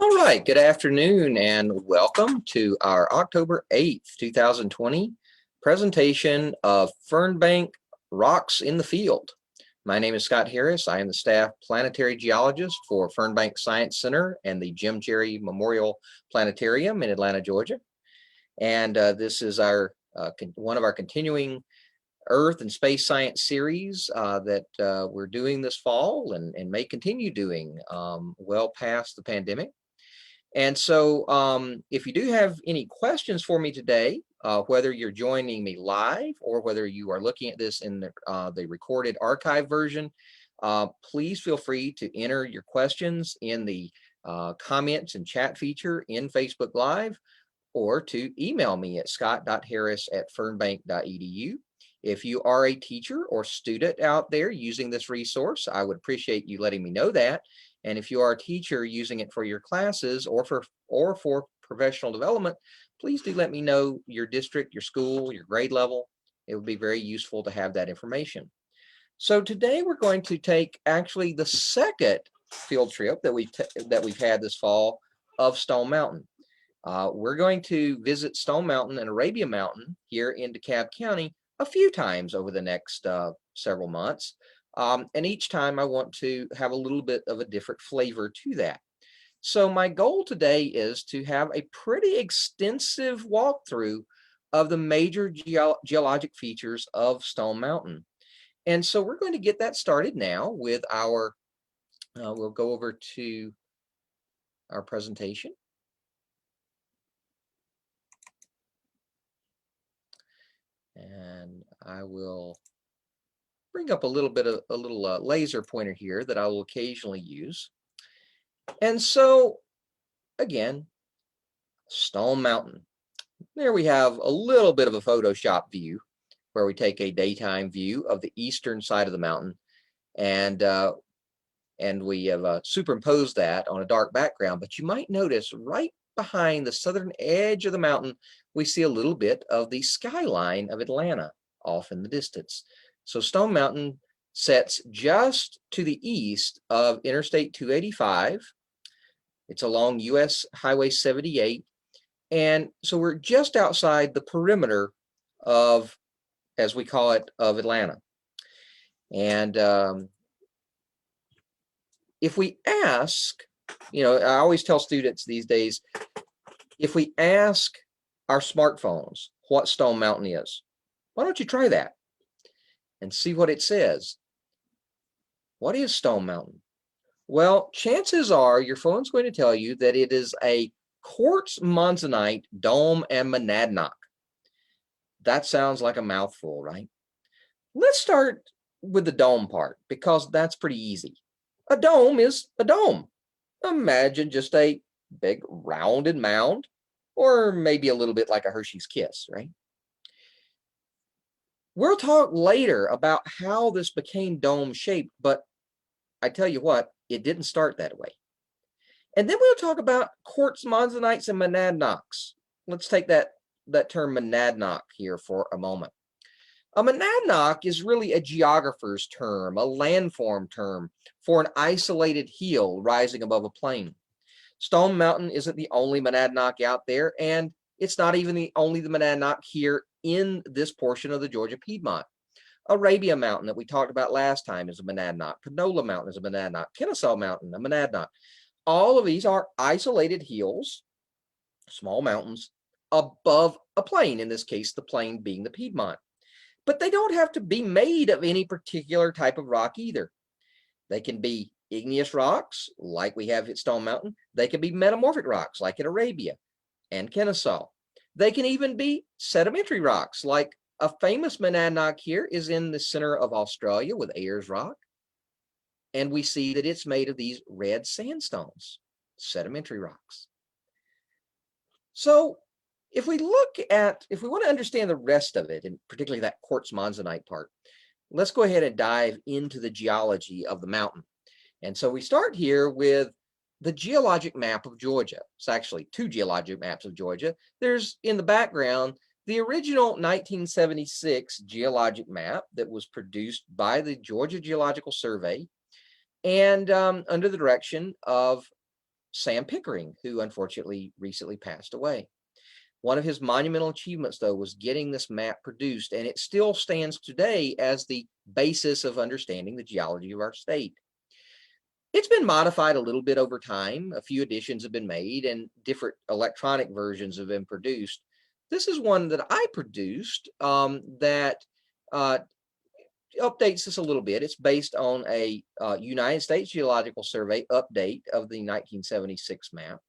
All right, good afternoon and welcome to our October 8th, 2020 presentation of Fernbank Rocks in the Field. My name is Scott Harris. I am the staff planetary geologist for Fernbank Science Center and the Jim Jerry Memorial Planetarium in Atlanta, Georgia. And this is our one of our continuing Earth and space science series that we're doing this fall and may continue doing well past the pandemic. And so if you do have any questions for me today, whether you're joining me live or whether you are looking at this in the recorded archive version, please feel free to enter your questions in the comments and chat feature in Facebook Live, or to email me at scott.harris@fernbank.edu. If you are a teacher or student out there using this resource, I would appreciate you letting me know that. And if you are a teacher using it for your classes or for professional development, please do let me know your district, your school, your grade level. It would be very useful to have that information. So today we're going to take actually the second field trip that we've had this fall of Stone Mountain. We're going to visit Stone Mountain and Arabia Mountain here in DeKalb County a few times over the next several months. And each time I want to have a little bit of a different flavor to that. So my goal today is to have a pretty extensive walkthrough of the major geologic features of Stone Mountain. And so we're going to get that started now with our, we'll go over to our presentation. And I will bring up a little laser pointer here that I will occasionally use. And so again, Stone Mountain. There we have a little bit of a Photoshop view where we take a daytime view of the eastern side of the mountain, and we have superimposed that on a dark background. But you might notice right behind the southern edge of the mountain, we see a little bit of the skyline of Atlanta off in the distance. So Stone Mountain sets just to the east of Interstate 285. It's along US Highway 78. And so we're just outside the perimeter of, as we call it, of Atlanta. And if we ask, you know, I always tell students these days, if we ask our smartphones what Stone Mountain is, why don't you try that and see what it says? What is Stone Mountain? Well, chances are your phone's going to tell you that it is a quartz monzonite dome and monadnock. That sounds like a mouthful, right? Let's start with the dome part, because that's pretty easy. A dome is a dome. Imagine just a big rounded mound, or maybe a little bit like a Hershey's Kiss, right? We'll talk later about how this became dome shaped, but I tell you what, it didn't start that way. And then we'll talk about quartz monzonites and monadnocks. Let's take that term monadnock here for a moment. A monadnock is really a geographer's term, a landform term for an isolated hill rising above a plain. Stone Mountain isn't the only monadnock out there, and it's not even the monadnock here in this portion of the Georgia Piedmont. Arabia Mountain that we talked about last time is a monadnock. Panola Mountain is a monadnock. Kennesaw Mountain, a monadnock. All of these are isolated hills, small mountains, above a plain, in this case, the plain being the Piedmont. But they don't have to be made of any particular type of rock either. They can be igneous rocks, like we have at Stone Mountain. They can be metamorphic rocks, like at Arabia and Kennesaw. They can even be sedimentary rocks, like a famous monadnock here is in the center of Australia with Ayers Rock. And we see that it's made of these red sandstones, sedimentary rocks. So if we want to understand the rest of it, and particularly that quartz monzonite part, let's go ahead and dive into the geology of the mountain. And so we start here with the geologic map of Georgia. It's actually two geologic maps of Georgia. There's in the background the original 1976 geologic map that was produced by the Georgia Geological Survey and under the direction of Sam Pickering, who unfortunately recently passed away. One of his monumental achievements, though, was getting this map produced, and it still stands today as the basis of understanding the geology of our state. It's been modified a little bit over time. A few additions have been made, and different electronic versions have been produced. This is one that I produced that updates this a little bit. It's based on a United States Geological Survey update of the 1976 map.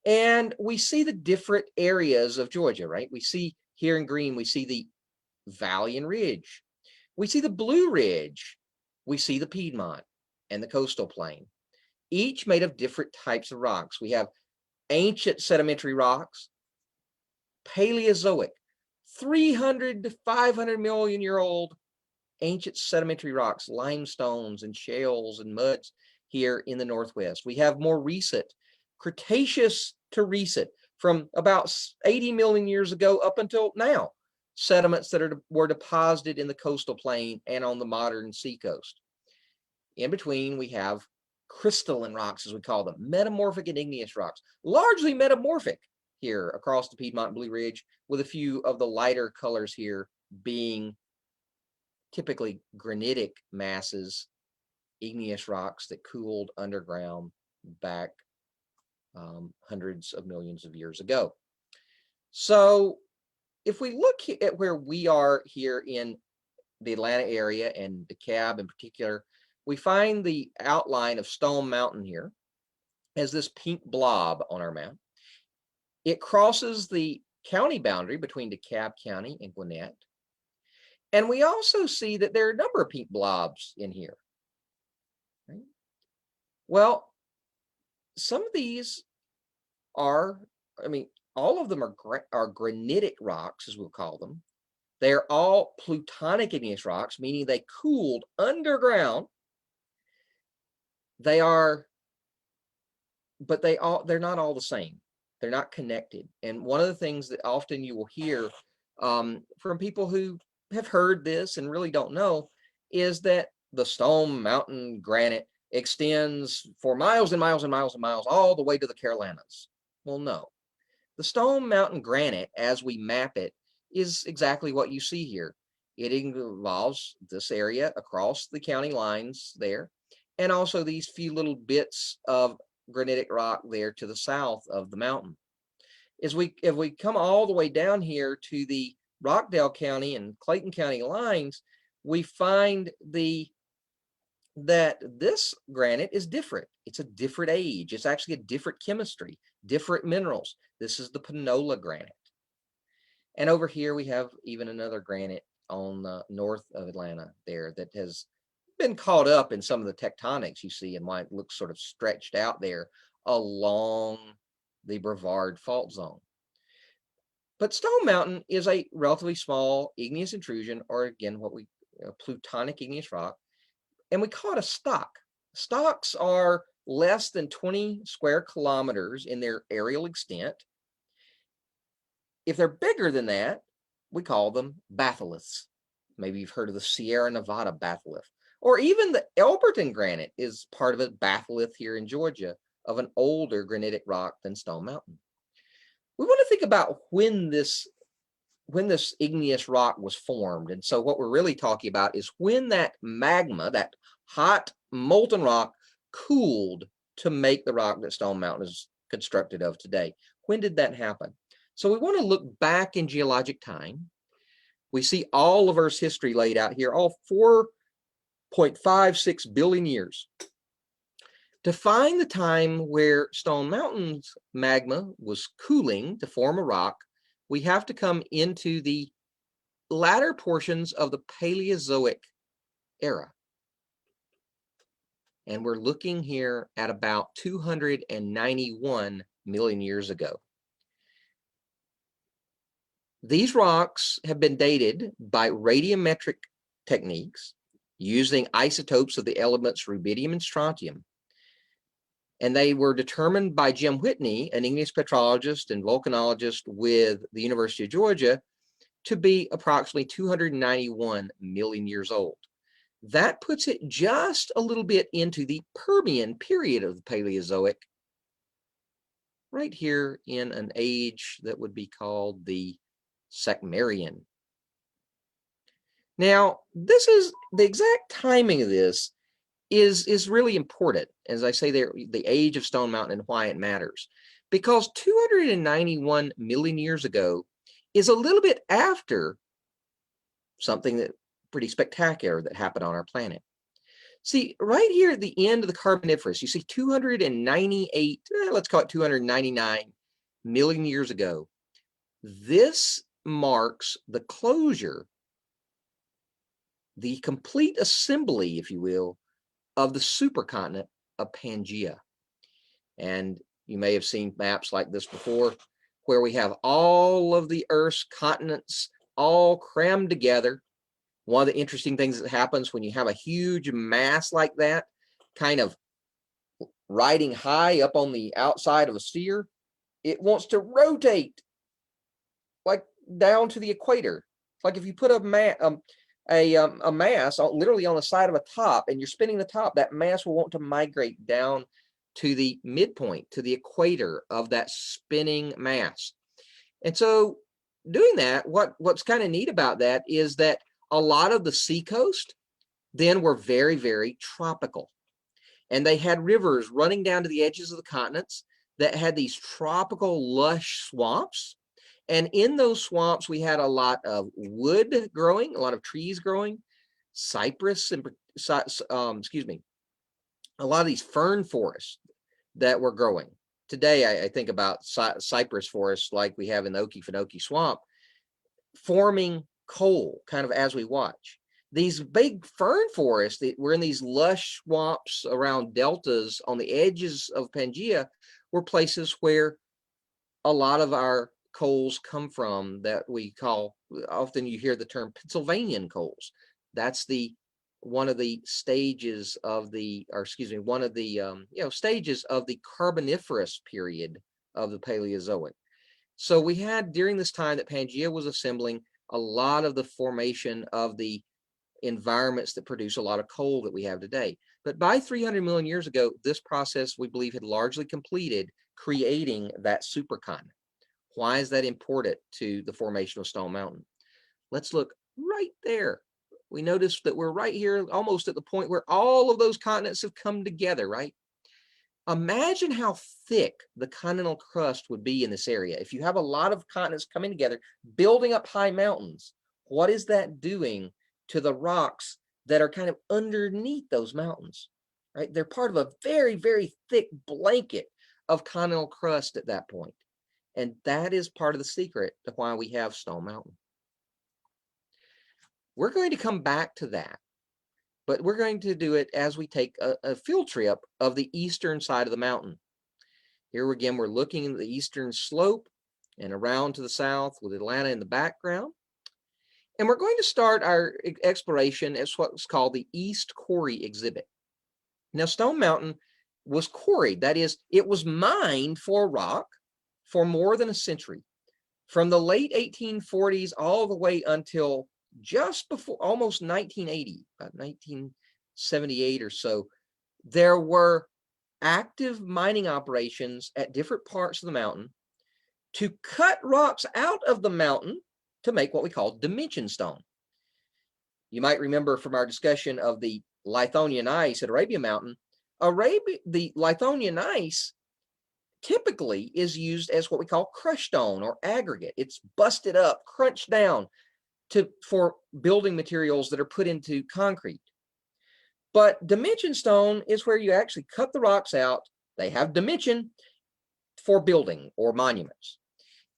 And we see the different areas of Georgia, right? We see here in green, we see the valley and ridge. We see the Blue Ridge. We see the Piedmont and the coastal plain, each made of different types of rocks. We have ancient sedimentary rocks, Paleozoic, 300 to 500 million year old ancient sedimentary rocks, limestones and shales and muds here in the Northwest. We have more recent, Cretaceous to recent, from about 80 million years ago up until now, sediments that were deposited in the coastal plain and on the modern seacoast. In between, we have crystalline rocks, as we call them, metamorphic and igneous rocks, largely metamorphic here across the Piedmont Blue Ridge, with a few of the lighter colors here being typically granitic masses, igneous rocks that cooled underground back hundreds of millions of years ago. So if we look at where we are here in the Atlanta area and DeKalb in particular, we find the outline of Stone Mountain here as this pink blob on our map. It crosses the county boundary between DeKalb County and Gwinnett. And we also see that there are a number of pink blobs in here. Right? Well, some of these are, all of them are granitic rocks, as we'll call them. They're all plutonic igneous rocks, meaning they cooled underground. They're not all the same. They're not connected. And one of the things that often you will hear from people who have heard this and really don't know is that the Stone Mountain granite extends for miles and miles and miles and miles all the way to the Carolinas. Well, no. The Stone Mountain granite, as we map it, is exactly what you see here. It involves this area across the county lines there, and also these few little bits of granitic rock there to the south of the mountain. If we come all the way down here to the Rockdale County and Clayton County lines, we find that this granite is different. It's a different age. It's actually a different chemistry, different minerals. This is the Panola granite. And over here we have even another granite on the north of Atlanta there that has been caught up in some of the tectonics you see and why it looks sort of stretched out there along the Brevard fault zone. But Stone Mountain is a relatively small igneous intrusion, or again, what we plutonic igneous rock, and we call it a stock. Stocks are less than 20 square kilometers in their areal extent. If they're bigger than that, we call them batholiths. Maybe you've heard of the Sierra Nevada batholith, or even the Elberton granite is part of a batholith here in Georgia of an older granitic rock than Stone Mountain. We want to think about when this igneous rock was formed. And so what we're really talking about is when that magma, that hot molten rock, cooled to make the rock that Stone Mountain is constructed of today. When did that happen? So we want to look back in geologic time. We see all of Earth's history laid out here, all 4.56 billion years. To find the time where Stone Mountain's magma was cooling to form a rock, we have to come into the latter portions of the Paleozoic era. And we're looking here at about 291 million years ago. These rocks have been dated by radiometric techniques using isotopes of the elements rubidium and strontium. And they were determined by Jim Whitney, an igneous petrologist and volcanologist with the University of Georgia, to be approximately 291 million years old. That puts it just a little bit into the Permian period of the Paleozoic, right here in an age that would be called the Sacmarian. Now, this is the exact timing of this is really important, as I say there, the age of Stone Mountain and why it matters. Because 291 million years ago is a little bit after something that pretty spectacular that happened on our planet. See, right here at the end of the Carboniferous, you see 298, let's call it 299 million years ago. This marks the closure, the complete assembly, if you will, of the supercontinent of Pangaea. And you may have seen maps like this before, where we have all of the Earth's continents all crammed together. One of the interesting things that happens when you have a huge mass like that, kind of riding high up on the outside of a sphere, it wants to rotate like down to the equator. It's like if you put a mass literally on the side of a top and you're spinning the top, that mass will want to migrate down to the midpoint, to the equator of that spinning mass. And so doing that, what's kind of neat about that is that a lot of the seacoast then were very, very tropical. And they had rivers running down to the edges of the continents that had these tropical lush swamps. And in those swamps, we had a lot of wood growing, a lot of trees growing, cypress, and a lot of these fern forests that were growing. Today, I think about cypress forests like we have in the Okefenokee Swamp, forming coal kind of as we watch. These big fern forests that were in these lush swamps around deltas on the edges of Pangaea were places where a lot of our coals come from, that we call, often you hear the term Pennsylvanian coals. That's one of the stages of the, stages of the Carboniferous period of the Paleozoic. So we had, during this time that Pangaea was assembling, a lot of the formation of the environments that produce a lot of coal that we have today. But by 300 million years ago, this process, we believe, had largely completed, creating that supercontinent. Why is that important to the formation of Stone Mountain? Let's look right there. We notice that we're right here almost at the point where all of those continents have come together, right? Imagine how thick the continental crust would be in this area. If you have a lot of continents coming together, building up high mountains, what is that doing to the rocks that are kind of underneath those mountains, right? They're part of a very, very thick blanket of continental crust at that point. And that is part of the secret to why we have Stone Mountain. We're going to come back to that, but we're going to do it as we take a field trip of the eastern side of the mountain. Here again, we're looking at the eastern slope. and around to the south with Atlanta in the background. And we're going to start our exploration at what's called the East Quarry exhibit. Now, Stone Mountain was quarried. That is, it was mined for rock for more than a century. From the late 1840s all the way until just before almost 1980, about 1978 or so, there were active mining operations at different parts of the mountain to cut rocks out of the mountain to make what we call dimension stone. You might remember from our discussion of the Lithonia gneiss at Arabian Mountain, the Lithonia gneiss typically is used as what we call crushed stone or aggregate. It's busted up, crunched down for building materials that are put into concrete. But dimension stone is where you actually cut the rocks out. They have dimension for building or monuments.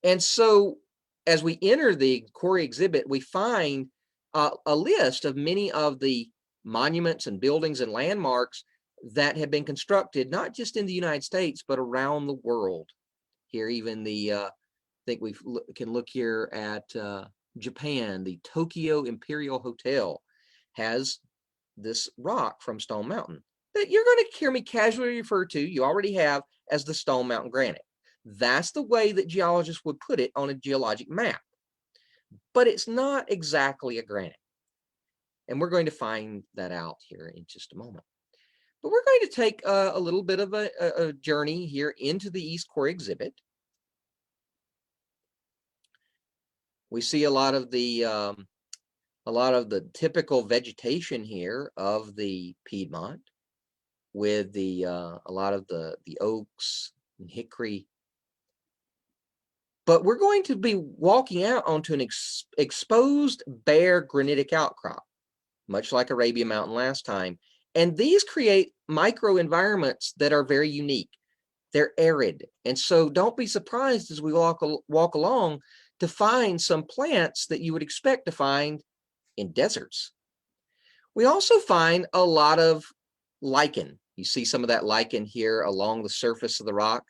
And so as we enter the quarry exhibit, we find a list of many of the monuments and buildings and landmarks that have been constructed, not just in the United States, but around the world. Here, even I think we can look here at Japan. The Tokyo Imperial Hotel has this rock from Stone Mountain that you're going to hear me casually refer to, you already have, as the Stone Mountain granite. That's the way that geologists would put it on a geologic map. But it's not exactly a granite. And we're going to find that out here in just a moment. But we're going to take a little bit of a journey here into the East Quarry exhibit. We see a lot of the typical vegetation here of the Piedmont, with a lot of the oaks and hickory. But we're going to be walking out onto an exposed bare granitic outcrop, much like Arabian Mountain last time. And these create microenvironments that are very unique. They're arid. And so don't be surprised as we walk along to find some plants that you would expect to find in deserts. We also find a lot of lichen. You see some of that lichen here along the surface of the rock.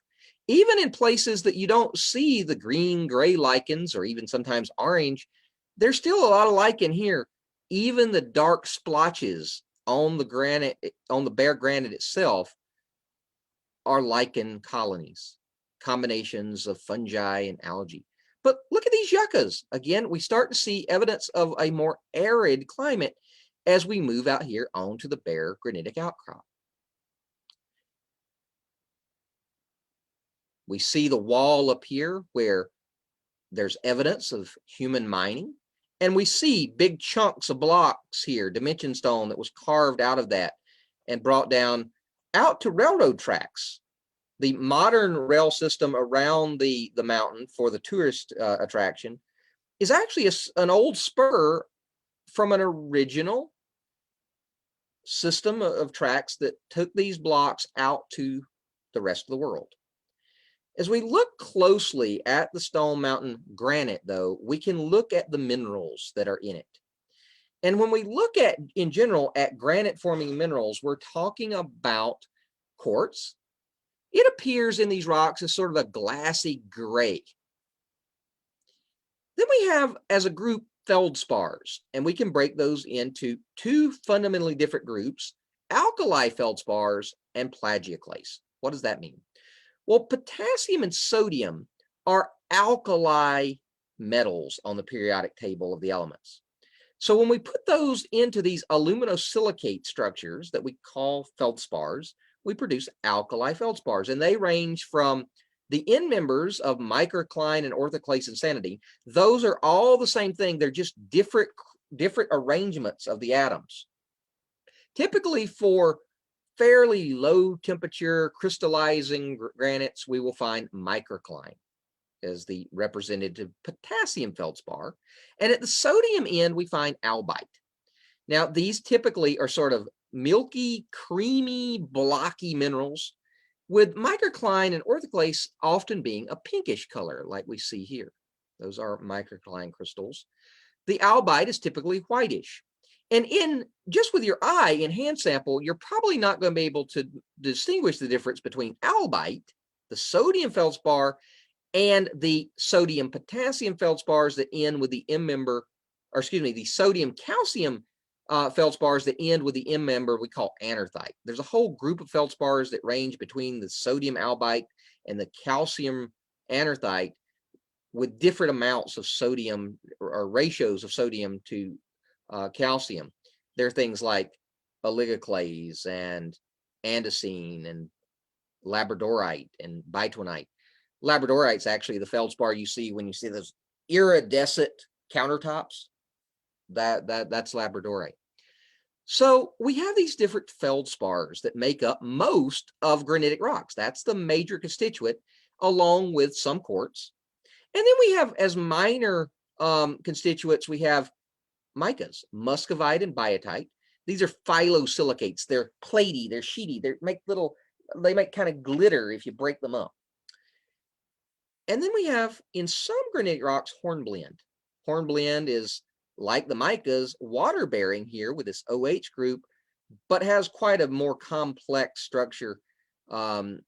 Even in places that you don't see the green, gray lichens, or even sometimes orange, there's still a lot of lichen here. Even the dark splotches on the granite, on the bare granite itself, are lichen colonies, combinations of fungi and algae. But look at these yuccas. Again, we start to see evidence of a more arid climate as we move out here onto the bare granitic outcrop. We see the wall up here where there's evidence of human mining. And we see big chunks of blocks here, dimension stone that was carved out of that and brought down out to railroad tracks. The modern rail system around the mountain for the tourist attraction is actually an old spur from an original system of tracks that took these blocks out to the rest of the world. As we look closely at the Stone Mountain granite, though, we can look at the minerals that are in it. And when we look at, in general, at granite-forming minerals, we're talking about quartz. It appears in these rocks as sort of a glassy gray. Then we have, as a group, feldspars, and we can break those into two fundamentally different groups, alkali feldspars and plagioclase. What does that mean? Well, potassium and sodium are alkali metals on the periodic table of the elements. So when we put those into these aluminosilicate structures that we call feldspars, we produce alkali feldspars, and they range from the end members of microcline and orthoclase insanity. Those are all the same thing. They're just different arrangements of the atoms. Typically for fairly low temperature crystallizing granites, we will find microcline as the representative potassium feldspar. And at the sodium end, we find albite. Now, these typically are sort of milky, creamy, blocky minerals, with microcline and orthoclase often being a pinkish color, like we see here. Those are microcline crystals. The albite is typically whitish. And just with your eye in hand sample, you're probably not going to be able to distinguish the difference between albite, the sodium feldspar, and the sodium potassium feldspars that end with the M member, or excuse me, the sodium calcium feldspars that end with the M member we call anorthite. There's a whole group of feldspars that range between the sodium albite and the calcium anorthite with different amounts of sodium or ratios of sodium to calcium. There are things like oligoclase and andesine and labradorite and bituinite. Labradorite is actually the feldspar you see when you see those iridescent countertops. That's labradorite. So we have these different feldspars that make up most of granitic rocks. That's the major constituent, along with some quartz. And then we have, as minor constituents, we have micas, muscovite and biotite. These are phyllosilicates. They're platy, they're sheety, they make kind of glitter if you break them up. And then we have, in some granitic rocks, hornblende. Hornblende is, like the micas, water-bearing here with this OH group, but has quite a more complex structure, and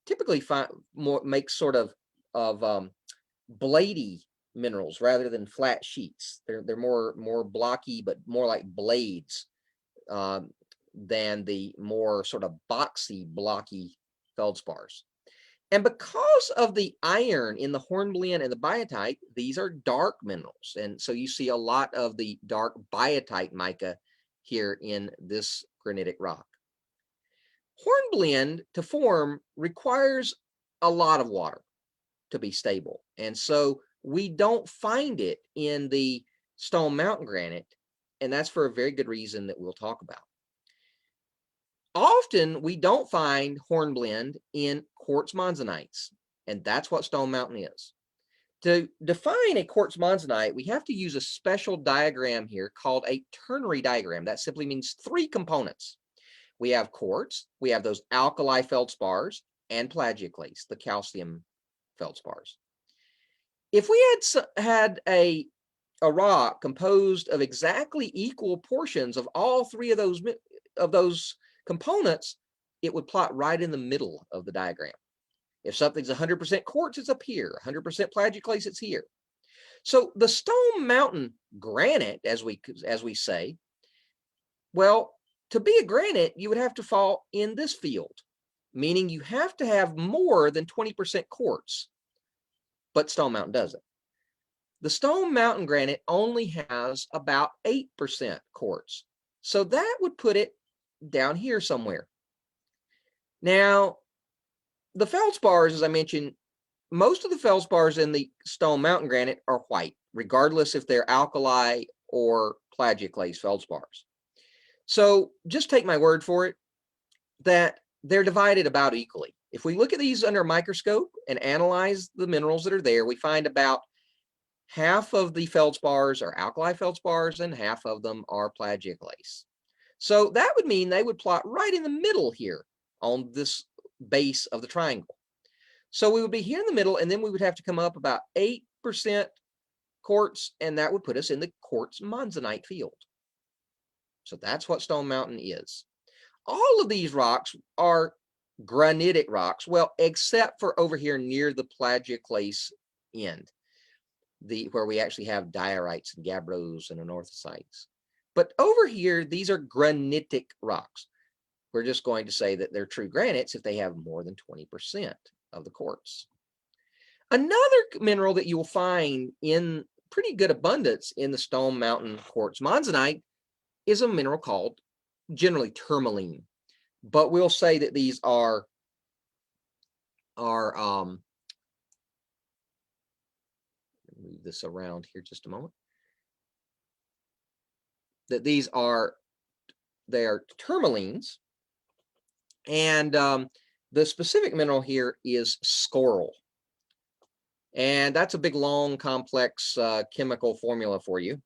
typically makes sort of bladey minerals rather than flat sheets. They're more blocky, but more like blades than the more sort of boxy, blocky feldspars. And because of the iron in the hornblende and the biotite, these are dark minerals. And so you see a lot of the dark biotite mica here in this granitic rock. Hornblende to form requires a lot of water to be stable. And so we don't find it in the Stone Mountain granite. And that's for a very good reason that we'll talk about. Often we don't find hornblende in quartz monzonites, and that's what Stone Mountain is. To define a quartz monzonite, we have to use a special diagram here called a ternary diagram. That simply means 3 components. We have quartz, we have those alkali feldspars, and plagioclase, the calcium feldspars. If we had a rock composed of exactly equal portions of all 3 of those components, it would plot right in the middle of the diagram. If something's 100% quartz, it's up here. 100% plagioclase, it's here. So the Stone Mountain granite, as we say, well, to be a granite, you would have to fall in this field, meaning you have to have more than 20% quartz, but Stone Mountain doesn't. The Stone Mountain granite only has about 8% quartz. So that would put it down here somewhere. Now, the feldspars, as I mentioned, most of the feldspars in the Stone Mountain granite are white, regardless if they're alkali or plagioclase feldspars. So just take my word for it that they're divided about equally. If we look at these under a microscope and analyze the minerals that are there, we find about half of the feldspars are alkali feldspars and half of them are plagioclase. So that would mean they would plot right in the middle here on this base of the triangle. So we would be here in the middle, and then we would have to come up about 8% quartz, and that would put us in the quartz monzonite field. So that's what Stone Mountain is. All of these rocks are granitic rocks, well, except for over here near the plagioclase end, where we actually have diorites and gabbros and anorthosites. But over here, these are granitic rocks. We're just going to say that they're true granites if they have more than 20% of the quartz. Another mineral that you will find in pretty good abundance in the Stone Mountain quartz monzonite is a mineral called generally tourmaline. But we'll say that these are move this around here just a moment. That they are tourmalines, and the specific mineral here is scoryl, and that's a big, long, complex chemical formula for you.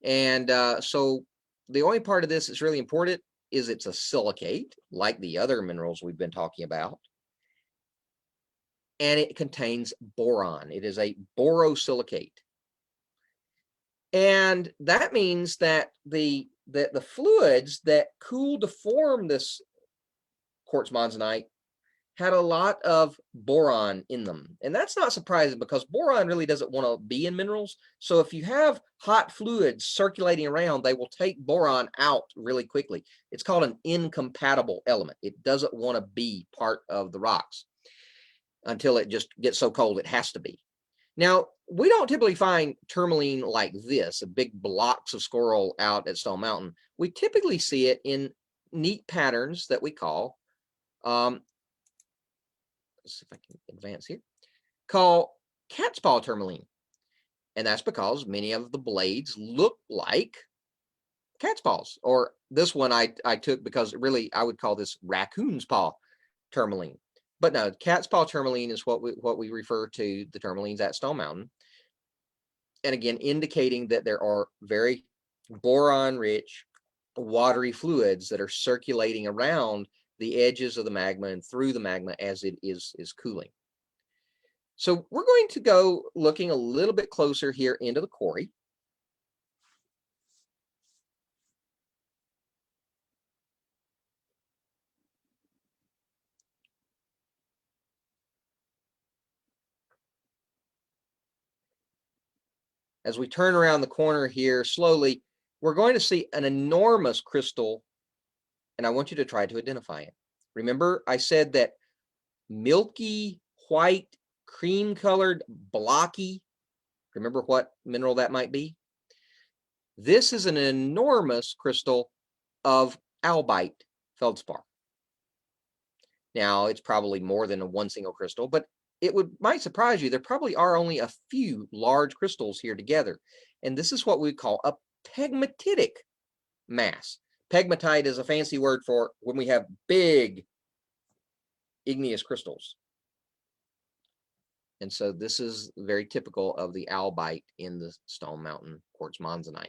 And so the only part of this that's really important is it's a silicate, like the other minerals we've been talking about, and it contains boron. It is a borosilicate. And that means that the fluids that cool to form this quartz monzonite had a lot of boron in them. And that's not surprising because boron really doesn't want to be in minerals. So if you have hot fluids circulating around, they will take boron out really quickly. It's called an incompatible element. It doesn't want to be part of the rocks until it just gets so cold it has to be. Now, we don't typically find tourmaline like this, big blocks of squirrel out at Stone Mountain. We typically see it in neat patterns that we call let's see if I can advance here, called cat's paw tourmaline. And that's because many of the blades look like cat's paws. Or this one I took because really I would call this raccoon's paw tourmaline. But no, cat's paw tourmaline is what we refer to the tourmalines at Stone Mountain. And again, indicating that there are very boron-rich, watery fluids that are circulating around the edges of the magma and through the magma as it is cooling. So we're going to go looking a little bit closer here into the quarry. As we turn around the corner here slowly, we're going to see an enormous crystal, and I want you to try to identify it. Remember, I said that milky, white, cream-colored, blocky. Remember what mineral that might be? This is an enormous crystal of albite feldspar. Now, it's probably more than one single crystal, but it might surprise you. There probably are only a few large crystals here together. And this is what we call a pegmatitic mass. Pegmatite is a fancy word for when we have big igneous crystals. And so this is very typical of the albite in the Stone Mountain quartz monzonite.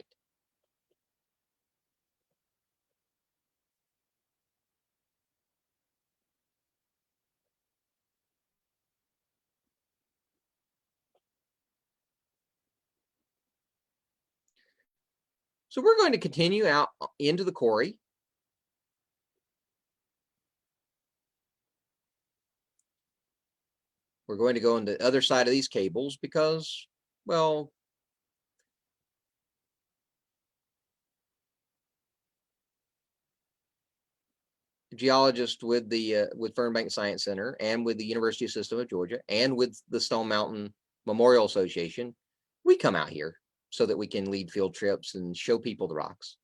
So we're going to continue out into the quarry. We're going to go on the other side of these cables because, well, geologists with the with Fernbank Science Center and with the University System of Georgia and with the Stone Mountain Memorial Association, we come out here so that we can lead field trips and show people the rocks.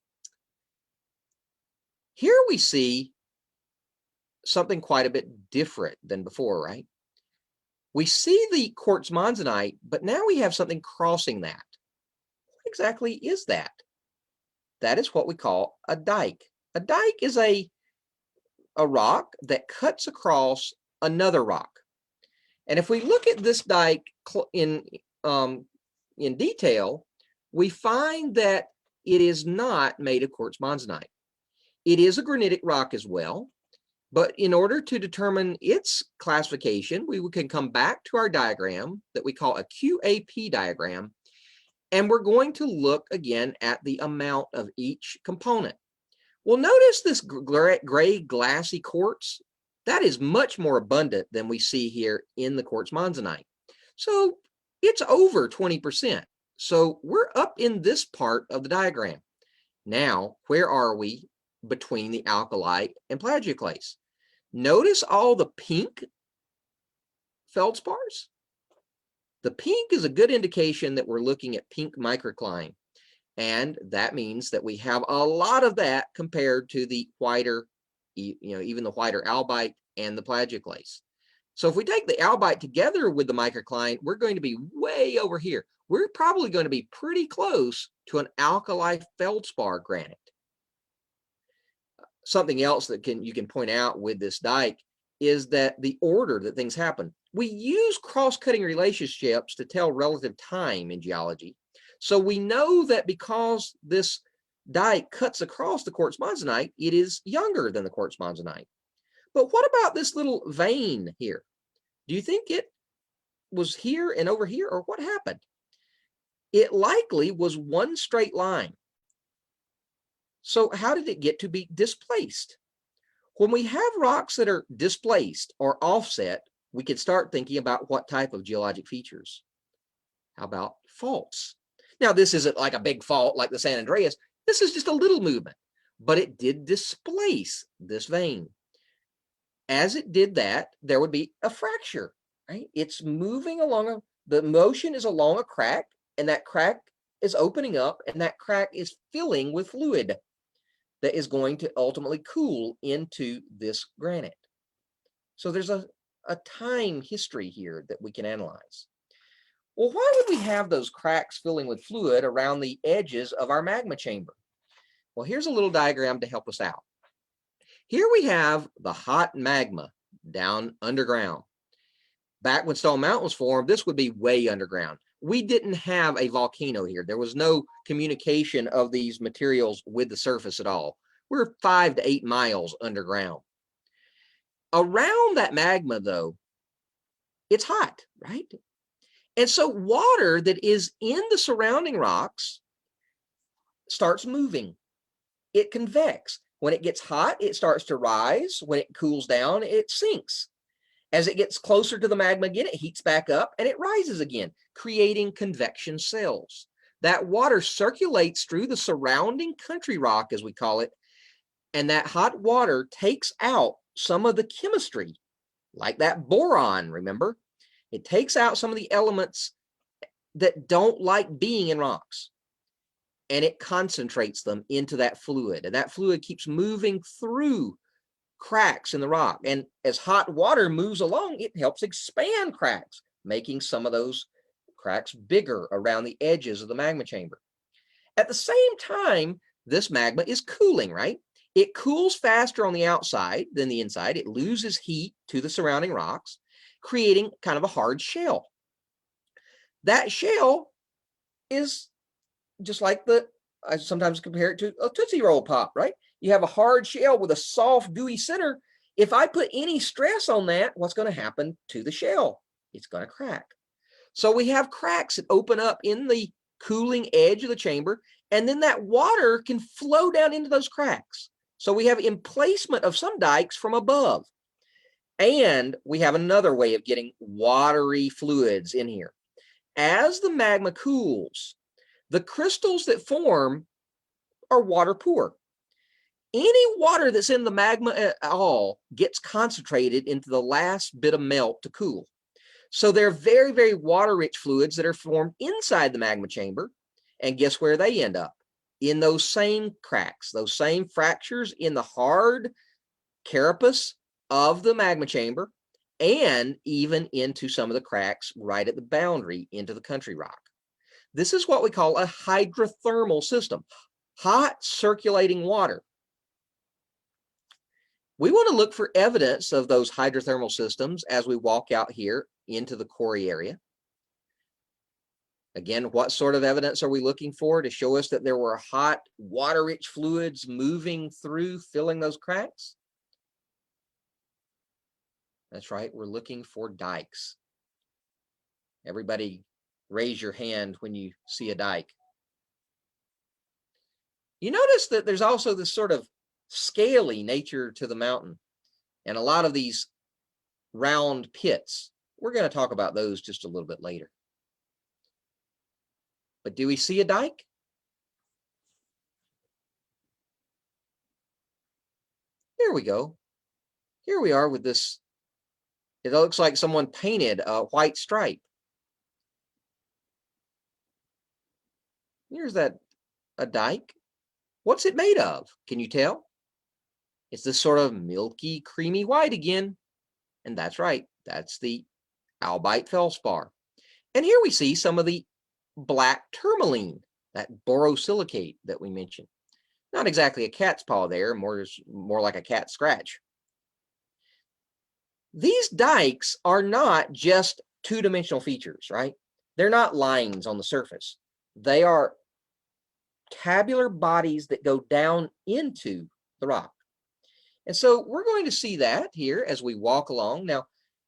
Here we see something quite a bit different than before, right? We see the quartz monzonite, but now we have something crossing that. What exactly is that? That is what we call a dike. A dike is a rock that cuts across another rock. And if we look at this dike in detail, we find that it is not made of quartz monzonite. It is a granitic rock as well, but in order to determine its classification, we can come back to our diagram that we call a QAP diagram, and we're going to look again at the amount of each component. Well, notice this gray glassy quartz. That is much more abundant than we see here in the quartz monzonite. So it's over 20%. So we're up in this part of the diagram. Now, where are we between the alkalite and plagioclase? Notice all the pink feldspars. The pink is a good indication that we're looking at pink microcline. And that means that we have a lot of that compared to the whiter, even the whiter albite and the plagioclase. So if we take the albite together with the microcline, we're going to be way over here. We're probably going to be pretty close to an alkali feldspar granite. Something else that you can point out with this dike is that the order that things happen. We use cross-cutting relationships to tell relative time in geology. So we know that because this dike cuts across the quartz monzonite, it is younger than the quartz monzonite. But what about this little vein here? Do you think it was here and over here, or what happened? It likely was one straight line. So how did it get to be displaced? When we have rocks that are displaced or offset, we could start thinking about what type of geologic features. How about faults? Now, this isn't like a big fault like the San Andreas. This is just a little movement, but it did displace this vein. As it did that, there would be a fracture, right? It's moving along, the motion is along a crack, and that crack is opening up, and that crack is filling with fluid that is going to ultimately cool into this granite. So there's a time history here that we can analyze. Well, why would we have those cracks filling with fluid around the edges of our magma chamber? Well, here's a little diagram to help us out. Here we have the hot magma down underground. Back when Stone Mountain was formed, this would be way underground. We didn't have a volcano here. There was no communication of these materials with the surface at all. We're 5 to 8 miles underground. Around that magma, though, it's hot, right? And so water that is in the surrounding rocks starts moving. It convects. When it gets hot, it starts to rise. When it cools down, it sinks. As it gets closer to the magma again, it heats back up and it rises again, creating convection cells. That water circulates through the surrounding country rock, as we call it, and that hot water takes out some of the chemistry, like that boron, remember? It takes out some of the elements that don't like being in rocks, and it concentrates them into that fluid, and that fluid keeps moving through cracks in the rock. And as hot water moves along, it helps expand cracks, making some of those cracks bigger around the edges of the magma chamber. At the same time, this magma is cooling, right? It cools faster on the outside than the inside. It loses heat to the surrounding rocks, creating kind of a hard shell. That shell is just like I sometimes compare it to a Tootsie Roll Pop, right? You have a hard shell with a soft, gooey center. If I put any stress on that, what's going to happen to the shell? It's going to crack. So we have cracks that open up in the cooling edge of the chamber, and then that water can flow down into those cracks. So we have emplacement of some dikes from above. And we have another way of getting watery fluids in here. As the magma cools, the crystals that form are water poor. Any water that's in the magma at all gets concentrated into the last bit of melt to cool. So they're very, very water-rich fluids that are formed inside the magma chamber. And guess where they end up? In those same cracks, those same fractures in the hard carapace of the magma chamber, and even into some of the cracks right at the boundary into the country rock. This is what we call a hydrothermal system, hot circulating water. We want to look for evidence of those hydrothermal systems as we walk out here into the quarry area. Again, what sort of evidence are we looking for to show us that there were hot, water-rich fluids moving through, filling those cracks? That's right, we're looking for dikes. Everybody raise your hand when you see a dike. You notice that there's also this sort of scaly nature to the mountain, and a lot of these round pits. We're going to talk about those just a little bit later. But do we see a dike? Here we go. Here we are with this. It looks like someone painted a white stripe. Here's a dike. What's it made of? Can you tell? It's this sort of milky, creamy white again. And that's right. That's the albite feldspar. And here we see some of the black tourmaline, that borosilicate that we mentioned. Not exactly a cat's paw there, more like a cat scratch. These dikes are not just two-dimensional features, right? They're not lines on the surface. They are tabular bodies that go down into the rock. And so we're going to see that here as we walk along. Now,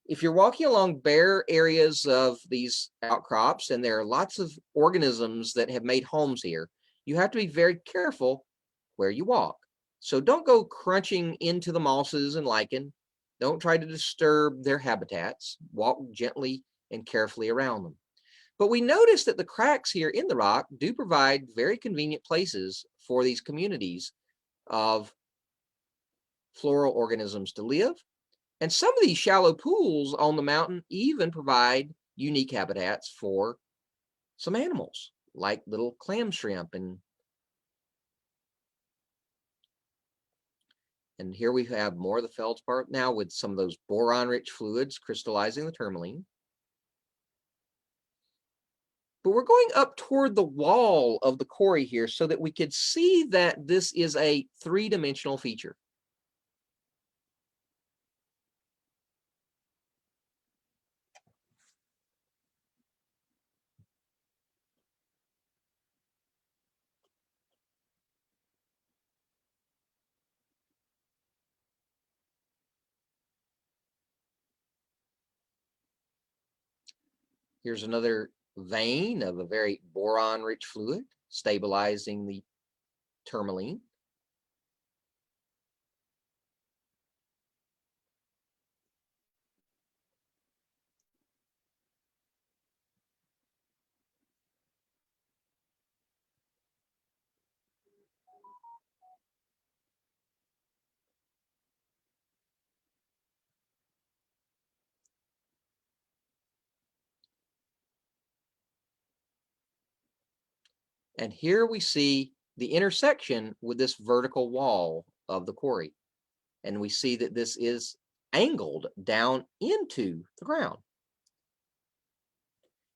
if you're walking along bare areas of these outcrops, and there are lots of organisms that have made homes here, you have to be very careful where you walk. So don't go crunching into the mosses and lichen. Don't try to disturb their habitats. Walk gently and carefully around them. But we notice that the cracks here in the rock do provide very convenient places for these communities of floral organisms to live. And some of these shallow pools on the mountain even provide unique habitats for some animals, like little clam shrimp. And here we have more of the feldspar now with some of those boron-rich fluids crystallizing the tourmaline. But we're going up toward the wall of the quarry here so that we could see that this is a three-dimensional feature. Here's another vein of a very boron-rich fluid stabilizing the tourmaline. And here we see the intersection with this vertical wall of the quarry. And we see that this is angled down into the ground.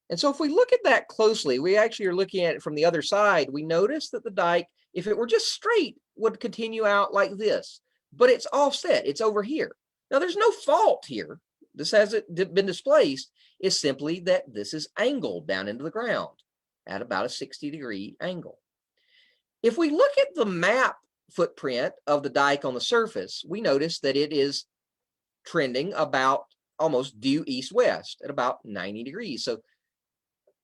And so if we look at that closely, we actually are looking at it from the other side. We notice that the dike, if it were just straight, would continue out like this, but it's offset, it's over here. Now there's no fault here. This hasn't been displaced. It's simply that this is angled down into the ground at about a 60-degree angle. If we look at the map footprint of the dike on the surface, we notice that it is trending about almost due east-west at about 90 degrees. So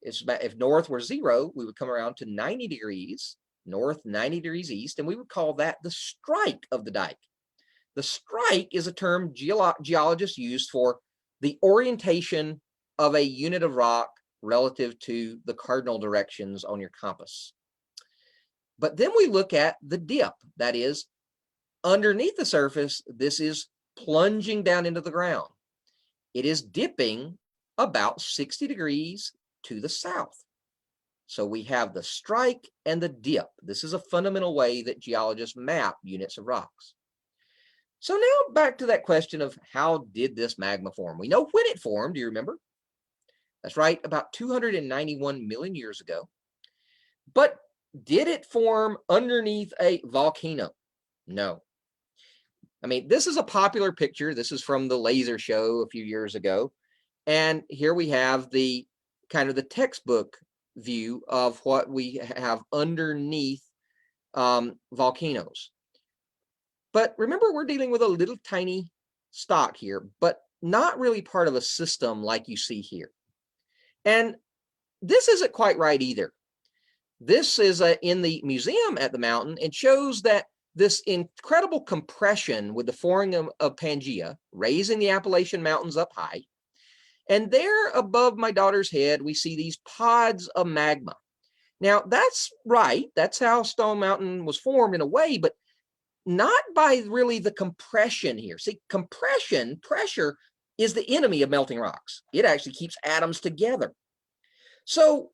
it's about, if north were 0, we would come around to 90 degrees north, 90 degrees east, and we would call that the strike of the dike. The strike is a term geologists use for the orientation of a unit of rock relative to the cardinal directions on your compass. But then we look at the dip, that is, underneath the surface, this is plunging down into the ground. It is dipping about 60 degrees to the south. So we have the strike and the dip. This is a fundamental way that geologists map units of rocks. So now back to that question of how did this magma form? We know when it formed, do you remember? That's right, about 291 million years ago. But did it form underneath a volcano? No. I mean, this is a popular picture. This is from the laser show a few years ago. And here we have the kind of the textbook view of what we have underneath volcanoes. But remember, we're dealing with a little tiny stock here, but not really part of a system like you see here. And this isn't quite right either. This is in the museum at the mountain. It shows that this incredible compression with the forming of Pangaea, raising the Appalachian Mountains up high. And there above my daughter's head, we see these pods of magma. Now, that's right. That's how Stone Mountain was formed in a way, but not by really the compression here. See, compression, pressure, is the enemy of melting rocks. It actually keeps atoms together. So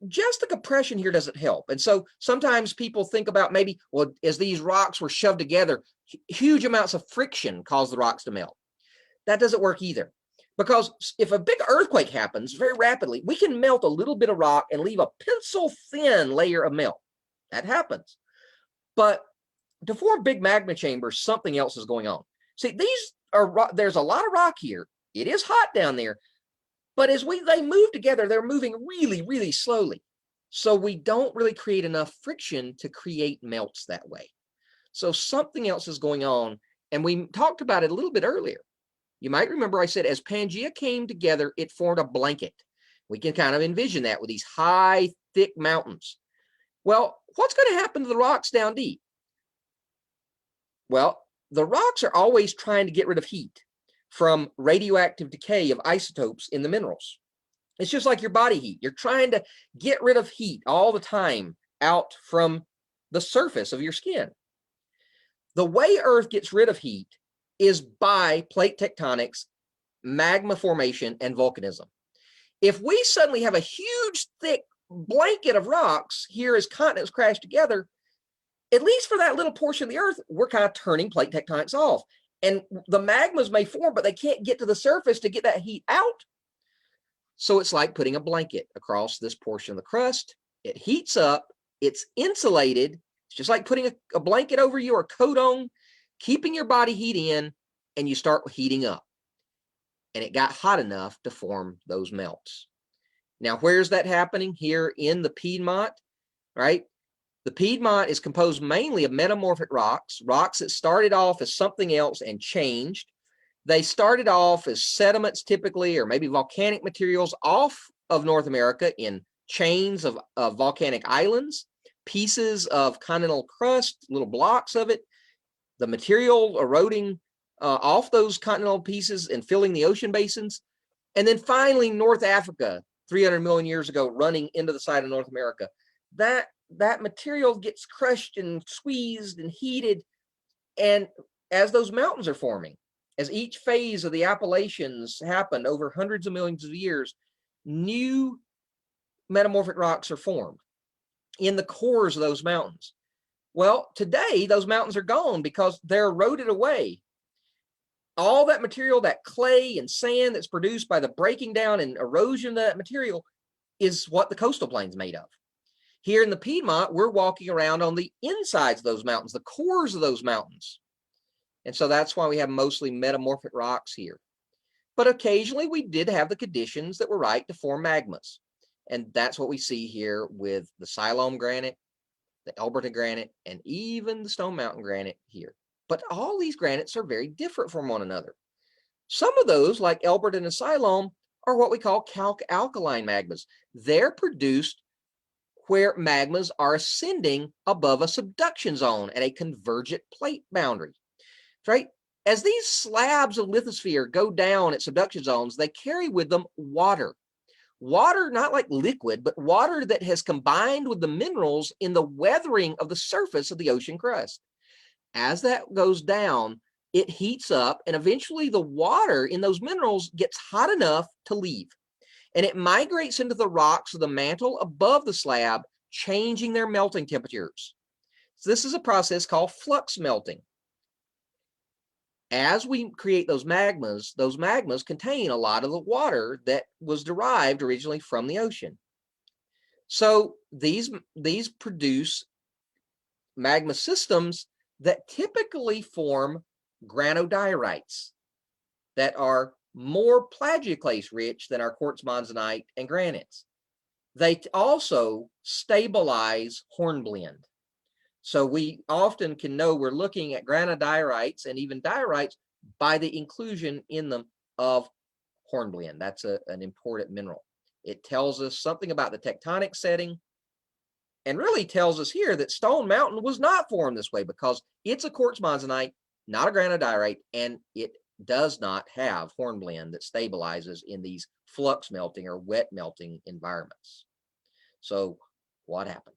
just the compression here doesn't help. And so sometimes people think about maybe, well, as these rocks were shoved together, huge amounts of friction caused the rocks to melt. That doesn't work either. Because if a big earthquake happens very rapidly, we can melt a little bit of rock and leave a pencil-thin layer of melt. That happens. But to form big magma chambers, something else is going on. See, these are, there's a lot of rock here. It is hot down there. But as they move together, they're moving really, really slowly. So we don't really create enough friction to create melts that way. So something else is going on. And we talked about it a little bit earlier. You might remember I said as Pangaea came together, it formed a blanket. We can kind of envision that with these high, thick mountains. Well, what's going to happen to the rocks down deep? Well, the rocks are always trying to get rid of heat from radioactive decay of isotopes in the minerals. It's just like your body heat. You're trying to get rid of heat all the time out from the surface of your skin. The way Earth gets rid of heat is by plate tectonics, magma formation, and volcanism. If we suddenly have a huge, thick blanket of rocks here as continents crash together, at least for that little portion of the Earth, we're kind of turning plate tectonics off. And the magmas may form, but they can't get to the surface to get that heat out. So it's like putting a blanket across this portion of the crust. It heats up, it's insulated. It's just like putting a blanket over you or a coat on, keeping your body heat in, and you start heating up. And it got hot enough to form those melts. Now, where's that happening? Here in the Piedmont, right? The Piedmont is composed mainly of metamorphic rocks, rocks that started off as something else and changed. They started off as sediments typically, or maybe volcanic materials off of North America in chains of volcanic islands, pieces of continental crust, little blocks of it, the material eroding off those continental pieces and filling the ocean basins. And then finally, North Africa, 300 million years ago, running into the side of North America. That material gets crushed and squeezed and heated. And as those mountains are forming, as each phase of the Appalachians happened over hundreds of millions of years, new metamorphic rocks are formed in the cores of those mountains. Well, today, those mountains are gone because they're eroded away. All that material, that clay and sand that's produced by the breaking down and erosion of that material, is what the coastal plain's made of. Here in the Piedmont, we're walking around on the insides of those mountains, the cores of those mountains. And so that's why we have mostly metamorphic rocks here. But occasionally we did have the conditions that were right to form magmas. And that's what we see here with the Siloam granite, the Alberta granite, and even the Stone Mountain granite here. But all these granites are very different from one another. Some of those, like Alberta and Siloam, are what we call calc-alkaline magmas. They're produced where magmas are ascending above a subduction zone at a convergent plate boundary, right? As these slabs of lithosphere go down at subduction zones, they carry with them water. Water, not like liquid, but water that has combined with the minerals in the weathering of the surface of the ocean crust. As that goes down, it heats up, and eventually the water in those minerals gets hot enough to leave. And it migrates into the rocks of the mantle above the slab, changing their melting temperatures. So this is a process called flux melting. As we create those magmas contain a lot of the water that was derived originally from the ocean. So these produce magma systems that typically form granodiorites that are more plagioclase rich than our quartz monzonite and granites. They also stabilize hornblende. So we often can know we're looking at granodiorites and even diorites by the inclusion in them of hornblende. That's an important mineral. It tells us something about the tectonic setting, and really tells us here that Stone Mountain was not formed this way because it's a quartz monzonite, not a granodiorite, and it does not have hornblende that stabilizes in these flux melting or wet melting environments. So what happened?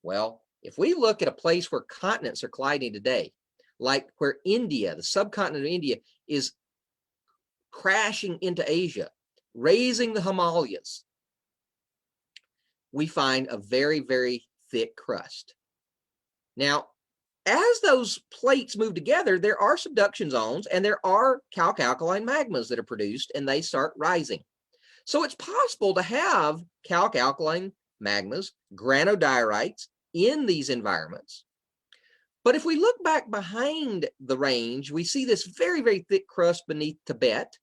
Well, if we look at a place where continents are colliding today, like where India, the subcontinent of India, is crashing into Asia, raising the Himalayas, we find a very, very thick crust. Now, as those plates move together, there are subduction zones and there are calc-alkaline magmas that are produced, and they start rising. So it's possible to have calc-alkaline magmas, granodiorites, in these environments. But if we look back behind the range, we see this very, very thick crust beneath Tibet,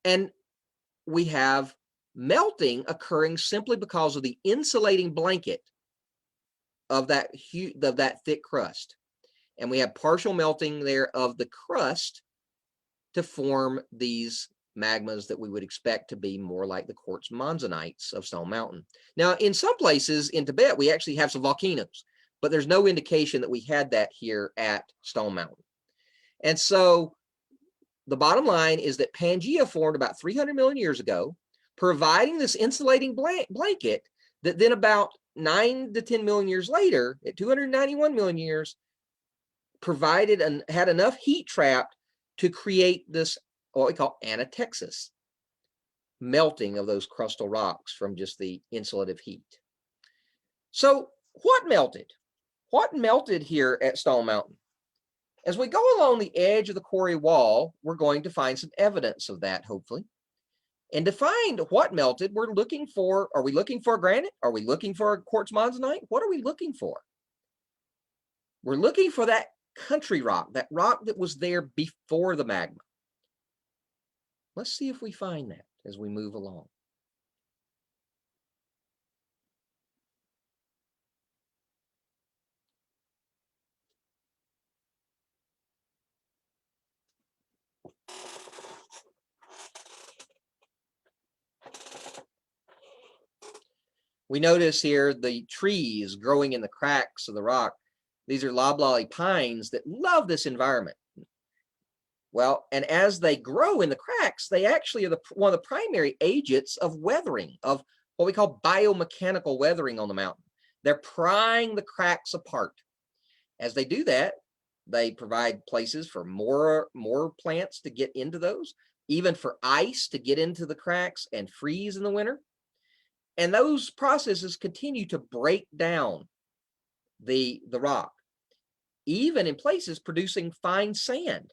and we have melting occurring simply because of the insulating blanket of that thick crust. And we have partial melting there of the crust to form these magmas that we would expect to be more like the quartz monzonites of Stone Mountain. Now, in some places in Tibet, we actually have some volcanoes. but there's no indication that we had that here at Stone Mountain. And so the bottom line is that Pangea formed about 300 million years ago, providing this insulating blanket that then about 9 to 10 million years later, at 291 million years, provided and had enough heat trapped to create this, what we call anatexis, melting of those crustal rocks from just the insulative heat. So what melted? What melted here at Stone Mountain? As we go along the edge of the quarry wall, we're going to find some evidence of that, hopefully. And to find what melted, we're looking for, are we looking for granite? Are we looking for quartz monzonite? What are we looking for? We're looking for that country rock, that rock that was there before the magma. Let's see if we find that as we move along. We notice here the trees growing in the cracks of the rock. These are loblolly pines that love this environment. Well, and as they grow in the cracks, they actually are one of the primary agents of weathering, of what we call biomechanical weathering on the mountain. They're prying the cracks apart. As they do that, they provide places for more plants to get into those, even for ice to get into the cracks and freeze in the winter. And those processes continue to break down the rock, even in places producing fine sand.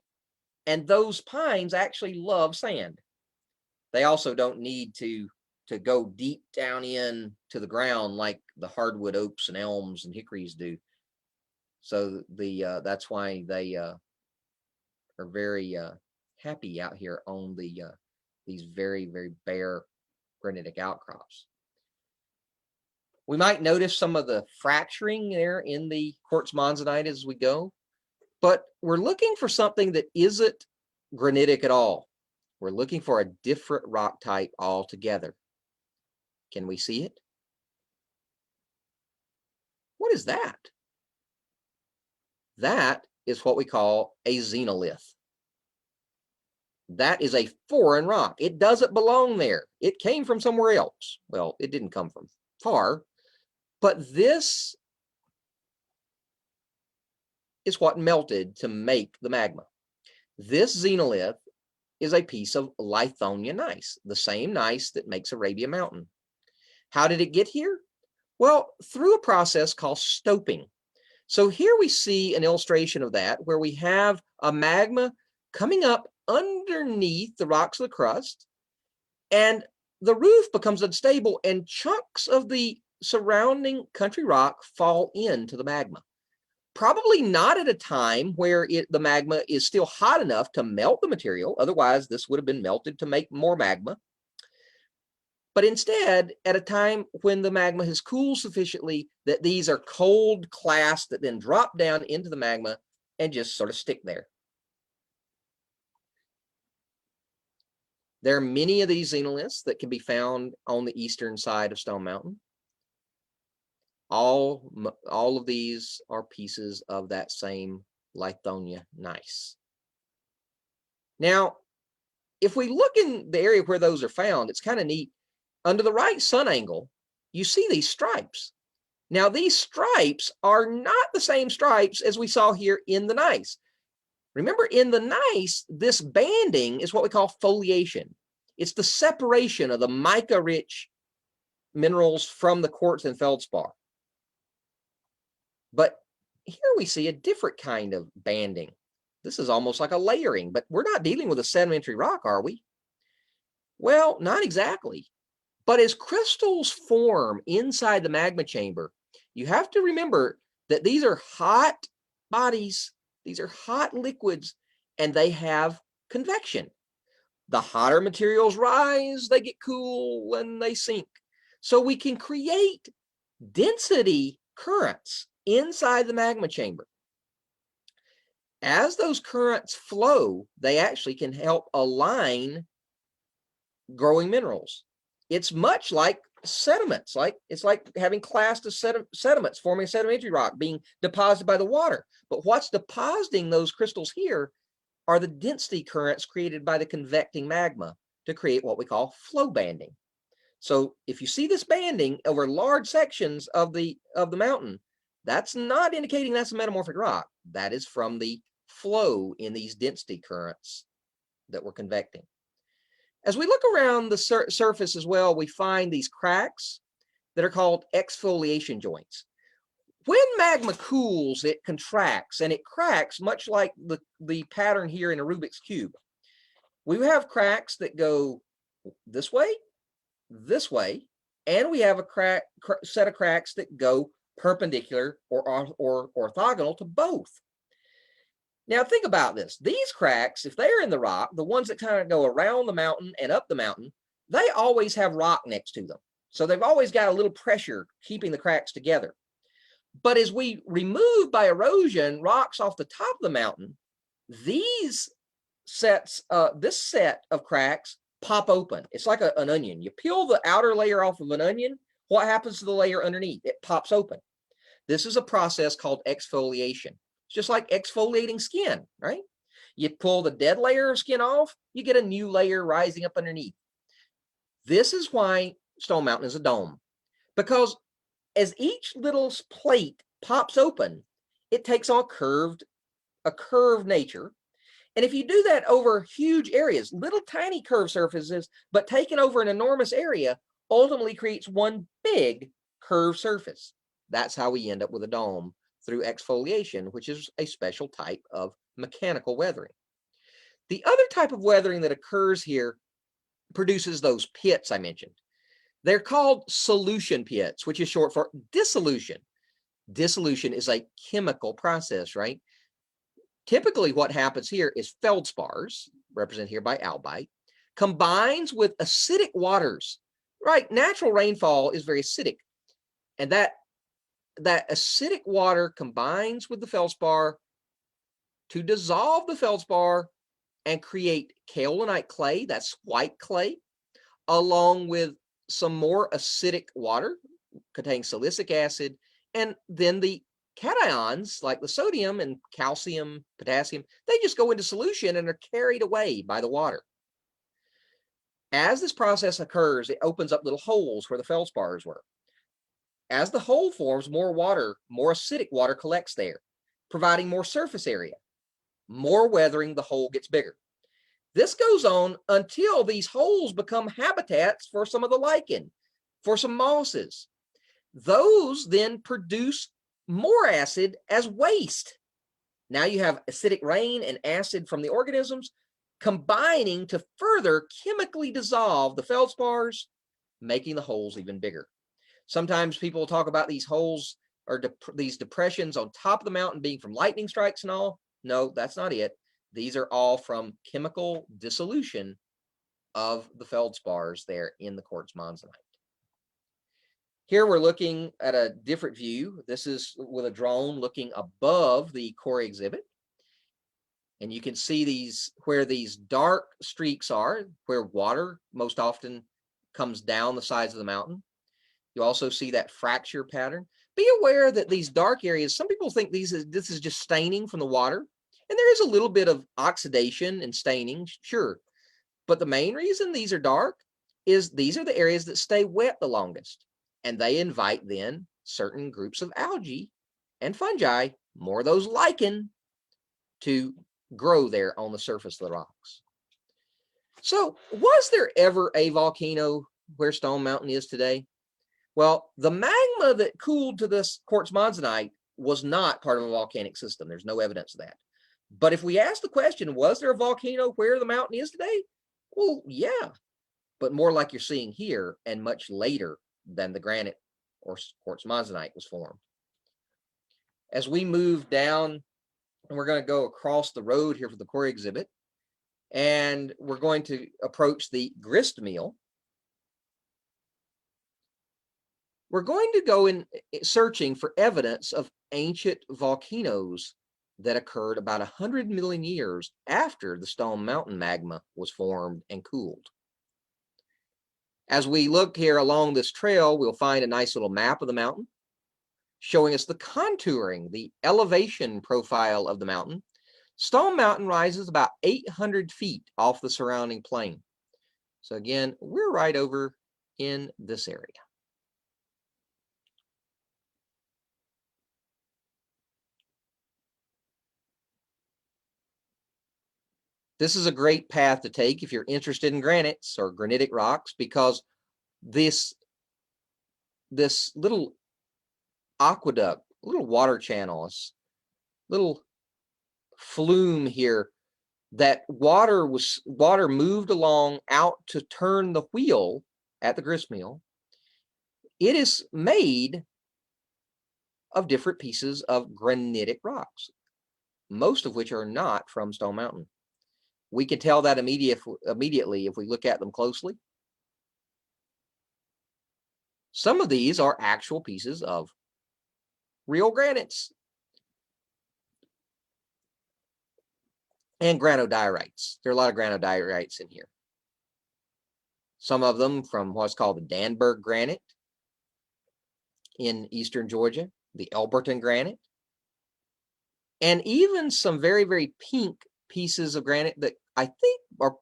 And those pines actually love sand. They also don't need to go deep down in to the ground like the hardwood oaks and elms and hickories do. So that's why they are very happy out here on these very, very bare granitic outcrops. We might notice some of the fracturing there in the quartz monzonite as we go, but we're looking for something that isn't granitic at all. We're looking for a different rock type altogether. Can we see it? What is that? That is what we call a xenolith. That is a foreign rock. It doesn't belong there. It came from somewhere else. Well, it didn't come from far, but this is what melted to make the magma. This xenolith is a piece of Lithonia gneiss, the same gneiss that makes Arabia Mountain. How did it get here? Well, through a process called stoping. So here we see an illustration of that, where we have a magma coming up underneath the rocks of the crust, and the roof becomes unstable, and chunks of the surrounding country rock fall into the magma. Probably not at a time where the magma is still hot enough to melt the material. Otherwise, this would have been melted to make more magma. But instead, at a time when the magma has cooled sufficiently that these are cold clasts that then drop down into the magma and just sort of stick there. There are many of these xenoliths that can be found on the eastern side of Stone Mountain. All of these are pieces of that same Lithonia gneiss. Now, if we look in the area where those are found, it's kind of neat. Under the right sun angle, you see these stripes. Now, these stripes are not the same stripes as we saw here in the gneiss. Remember, in the gneiss, this banding is what we call foliation. It's the separation of the mica-rich minerals from the quartz and feldspar. But here we see a different kind of banding. This is almost like a layering, but we're not dealing with a sedimentary rock, are we? Well, not exactly. But as crystals form inside the magma chamber, you have to remember that these are hot bodies, these are hot liquids, and they have convection. The hotter materials rise, they get cool, and they sink. So we can create density currents inside the magma chamber. As those currents flow, they actually can help align growing minerals. It's much like sediments, it's like having clasts of sediments forming a sedimentary rock being deposited by the water. But what's depositing those crystals here are the density currents created by the convecting magma to create what we call flow banding. So if you see this banding over large sections of the mountain, that's not indicating that's a metamorphic rock. That is from the flow in these density currents that we're convecting. As we look around the surface as well, we find these cracks that are called exfoliation joints. When magma cools, it contracts and it cracks, much like the pattern here in a Rubik's Cube. We have cracks that go this way, and we have a set of cracks that go perpendicular or orthogonal to both. Now think about this. These cracks, if they're in the rock, the ones that kind of go around the mountain and up the mountain, they always have rock next to them. So they've always got a little pressure keeping the cracks together. But as we remove by erosion rocks off the top of the mountain, these this set of cracks pop open. It's like an onion. You peel the outer layer off of an onion, what happens to the layer underneath? It pops open. This is a process called exfoliation. It's just like exfoliating skin, right? You pull the dead layer of skin off, you get a new layer rising up underneath. This is why Stone Mountain is a dome, because as each little plate pops open, it takes on a curved nature. And if you do that over huge areas, little tiny curved surfaces, but taken over an enormous area, ultimately creates one big curved surface. That's how we end up with a dome, through exfoliation, which is a special type of mechanical weathering. The other type of weathering that occurs here produces those pits I mentioned. They're called solution pits, which is short for dissolution. Dissolution is a chemical process, right? Typically what happens here is feldspars, represented here by albite, combines with acidic waters, right? Natural rainfall is very acidic, and that acidic water combines with the feldspar to dissolve the feldspar and create kaolinite clay, that's white clay, along with some more acidic water containing silicic acid, and then the cations like the sodium and calcium, potassium, they just go into solution and are carried away by the water. As this process occurs, it opens up little holes where the feldspars were. As the hole forms, more water, more acidic water collects there, providing more surface area. More weathering, the hole gets bigger. This goes on until these holes become habitats for some of the lichen, for some mosses. Those then produce more acid as waste. Now you have acidic rain and acid from the organisms combining to further chemically dissolve the feldspars, making the holes even bigger. Sometimes people talk about these holes or these depressions on top of the mountain being from lightning strikes and all. No, that's not it. These are all from chemical dissolution of the feldspars there in the quartz monzonite. Here we're looking at a different view. This is with a drone looking above the core exhibit. And you can see where these dark streaks are, where water most often comes down the sides of the mountain. You also see that fracture pattern. Be aware that these dark areas, some people think this is just staining from the water. And there is a little bit of oxidation and staining, sure. But the main reason these are dark is these are the areas that stay wet the longest. And they invite then certain groups of algae and fungi, more of those lichen, to grow there on the surface of the rocks. So was there ever a volcano where Stone Mountain is today? Well, the magma that cooled to this quartz monzonite was not part of a volcanic system. There's no evidence of that. But if we ask the question, was there a volcano where the mountain is today? Well, yeah, but more like you're seeing here and much later than the granite or quartz monzonite was formed. As we move down, and we're going to go across the road here for the core exhibit, and we're going to approach the grist mill. We're going to go in searching for evidence of ancient volcanoes that occurred about 100 million years after the Stone Mountain magma was formed and cooled. As we look here along this trail, we'll find a nice little map of the mountain showing us the contouring, the elevation profile of the mountain. Stone Mountain rises about 800 feet off the surrounding plain. So again, we're right over in this area. This is a great path to take if you're interested in granites or granitic rocks, because this little aqueduct, little water channels, little flume here, that water moved along out to turn the wheel at the grist mill. It is made of different pieces of granitic rocks, most of which are not from Stone Mountain. We can tell that immediately if we look at them closely. Some of these are actual pieces of real granites and granodiorites. There are a lot of granodiorites in here. Some of them from what's called the Danberg granite in eastern Georgia, the Elberton granite, and even some very, very pink pieces of granite that I think are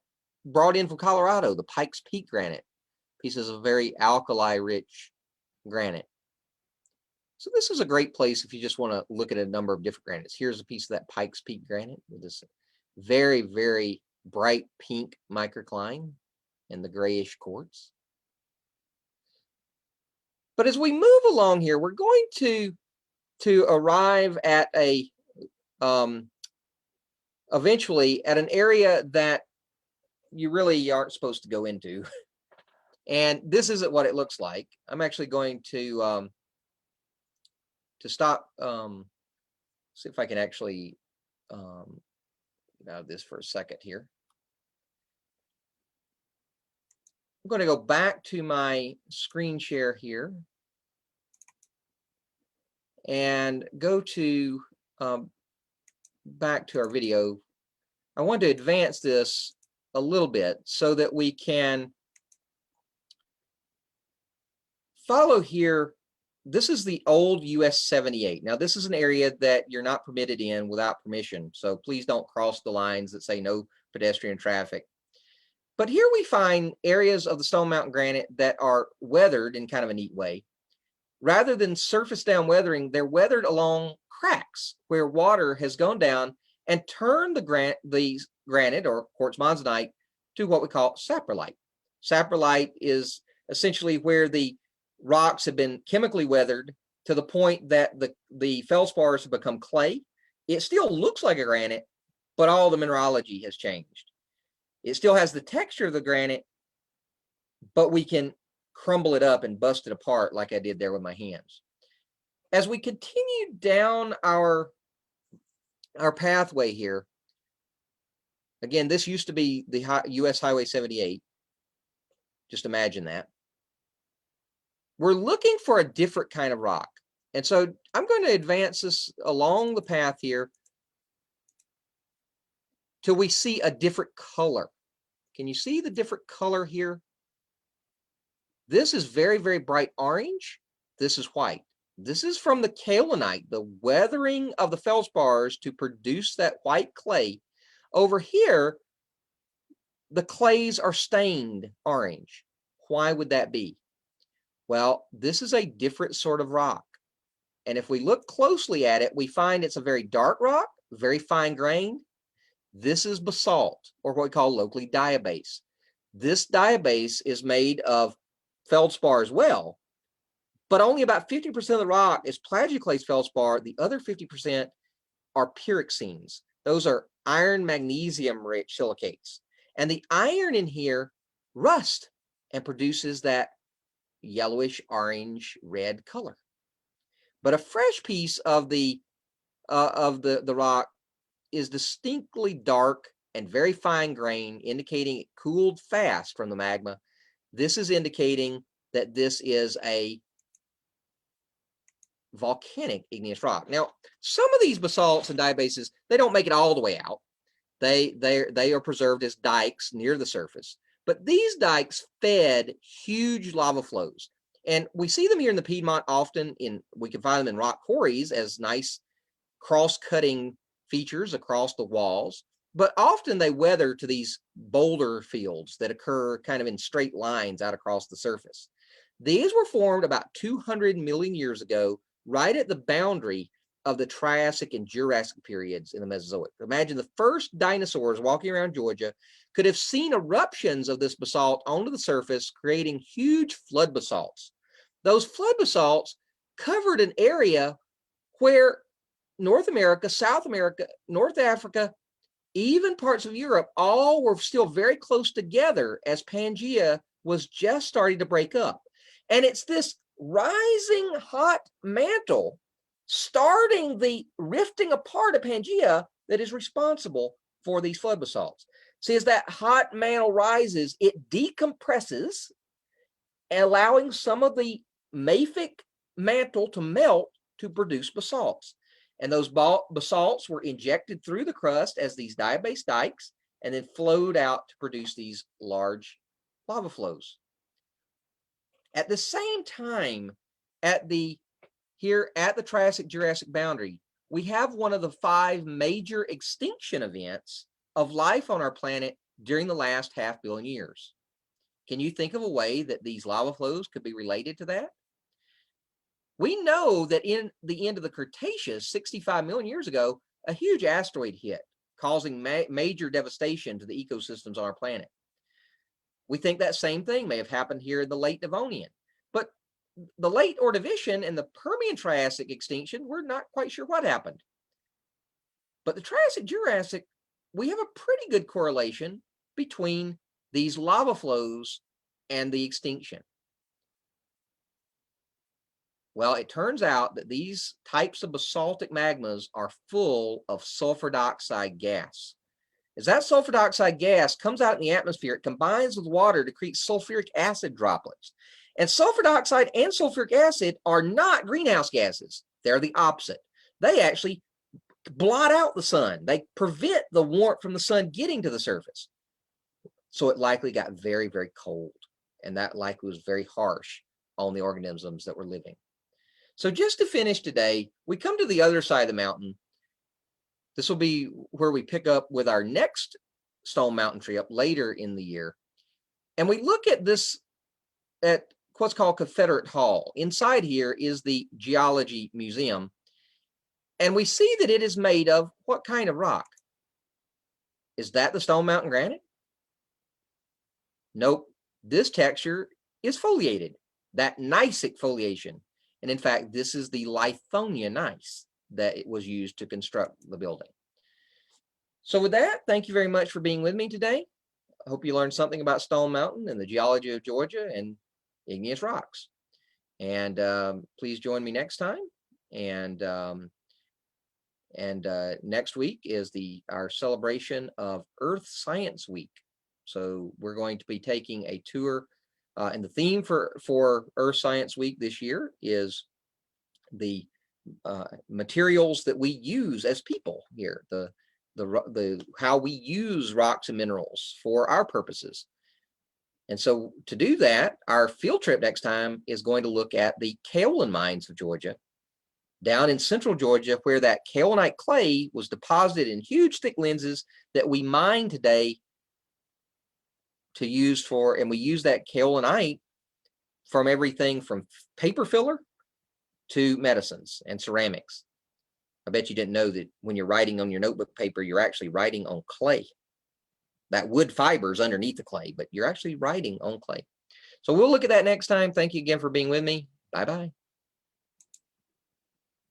brought in from Colorado, the Pikes Peak granite, pieces of very alkali-rich granite. So this is a great place if you just want to look at a number of different granites. Here's a piece of that Pikes Peak granite with this very, very bright pink microcline and the grayish quartz. But as we move along here, we're going to arrive at a eventually at an area that you really aren't supposed to go into. And this isn't what it looks like. I'm actually going to stop, see if I can actually get out of this for a second here. I'm going to go back to my screen share here and go to back to our video. I want to advance this a little bit so that we can follow here. This is the old US 78. Now, this is an area that you're not permitted in without permission. So please don't cross the lines that say no pedestrian traffic. But here we find areas of the Stone Mountain granite that are weathered in kind of a neat way. Rather than surface down weathering, they're weathered along cracks where water has gone down and turned the granite or quartz monzonite to what we call saprolite. Saprolite is essentially where the rocks have been chemically weathered to the point that the feldspars have become clay. It still looks like a granite, but all the mineralogy has changed. It still has the texture of the granite, but we can crumble it up and bust it apart like I did there with my hands. As we continue down our pathway here, again, this used to be the US Highway 78. Just imagine that. We're looking for a different kind of rock. And so I'm going to advance this along the path here till we see a different color. Can you see the different color here? This is very, very bright orange. This is white. This is from the kaolinite, the weathering of the feldspars to produce that white clay. Over here, the clays are stained orange. Why would that be? Well, this is a different sort of rock. And if we look closely at it, we find it's a very dark rock, very fine grained. This is basalt, or what we call locally diabase. This diabase is made of feldspar as well, but only about 50% of the rock is plagioclase feldspar. The other 50% are pyroxenes. Those are iron magnesium rich silicates. And the iron in here rusts and produces that yellowish orange red color. But a fresh piece of the rock is distinctly dark and very fine grain, indicating it cooled fast from the magma. This is indicating that this is a volcanic igneous rock. Now, some of these basalts and diabases, they don't make it all the way out. They are preserved as dikes near the surface. But these dikes fed huge lava flows. And we see them here in the Piedmont often we can find them in rock quarries as nice cross-cutting features across the walls, but often they weather to these boulder fields that occur kind of in straight lines out across the surface. These were formed about 200 million years ago, right at the boundary of the Triassic and Jurassic periods in the Mesozoic. Imagine the first dinosaurs walking around Georgia could have seen eruptions of this basalt onto the surface, creating huge flood basalts. Those flood basalts covered an area where North America, South America, North Africa, even parts of Europe, all were still very close together as Pangaea was just starting to break up. And it's this rising hot mantle starting the rifting apart of Pangaea that is responsible for these flood basalts. See, as that hot mantle rises, it decompresses, allowing some of the mafic mantle to melt to produce basalts. And those basalts were injected through the crust as these diabase dikes and then flowed out to produce these large lava flows. At the same time, here at the Triassic-Jurassic boundary, we have one of the 5 major extinction events of life on our planet during the last 500 million years. Can you think of a way that these lava flows could be related to that? We know that in the end of the Cretaceous, 65 million years ago, a huge asteroid hit, causing major devastation to the ecosystems on our planet. We think that same thing may have happened here in the late Devonian. But the late Ordovician and the Permian-Triassic extinction, we're not quite sure what happened. But the Triassic-Jurassic, we have a pretty good correlation between these lava flows and the extinction. Well, it turns out that these types of basaltic magmas are full of sulfur dioxide gas. As that sulfur dioxide gas comes out in the atmosphere, it combines with water to create sulfuric acid droplets. And sulfur dioxide and sulfuric acid are not greenhouse gases. They're the opposite. They actually blot out the sun. They prevent the warmth from the sun getting to the surface. So it likely got very, very cold. And that likely was very harsh on the organisms that were living. So just to finish today, we come to the other side of the mountain. This will be where we pick up with our next Stone Mountain trip later in the year. And we look at this at what's called Confederate Hall. Inside here is the Geology Museum. And we see that it is made of what kind of rock? Is that the Stone Mountain granite? Nope. This texture is foliated, that gneissic foliation. And in fact, this is the Lithonia gneiss that it was used to construct the building. So with that, thank you very much for being with me today. I hope you learned something about Stone Mountain and the geology of Georgia and igneous rocks. And please join me next time. And next week is our celebration of Earth Science Week. So we're going to be taking a tour. And the theme for Earth Science Week this year is the materials that we use as people here, how we use rocks and minerals for our purposes. And so to do that, our field trip next time is going to look at the kaolin mines of Georgia, down in central Georgia, where that kaolinite clay was deposited in huge thick lenses that we mine today to use for, and we use that kaolinite from everything from paper filler to medicines and ceramics. I bet you didn't know that when you're writing on your notebook paper, you're actually writing on clay. That wood fiber's underneath the clay, but you're actually writing on clay. So we'll look at that next time. Thank you again for being with me. Bye-bye.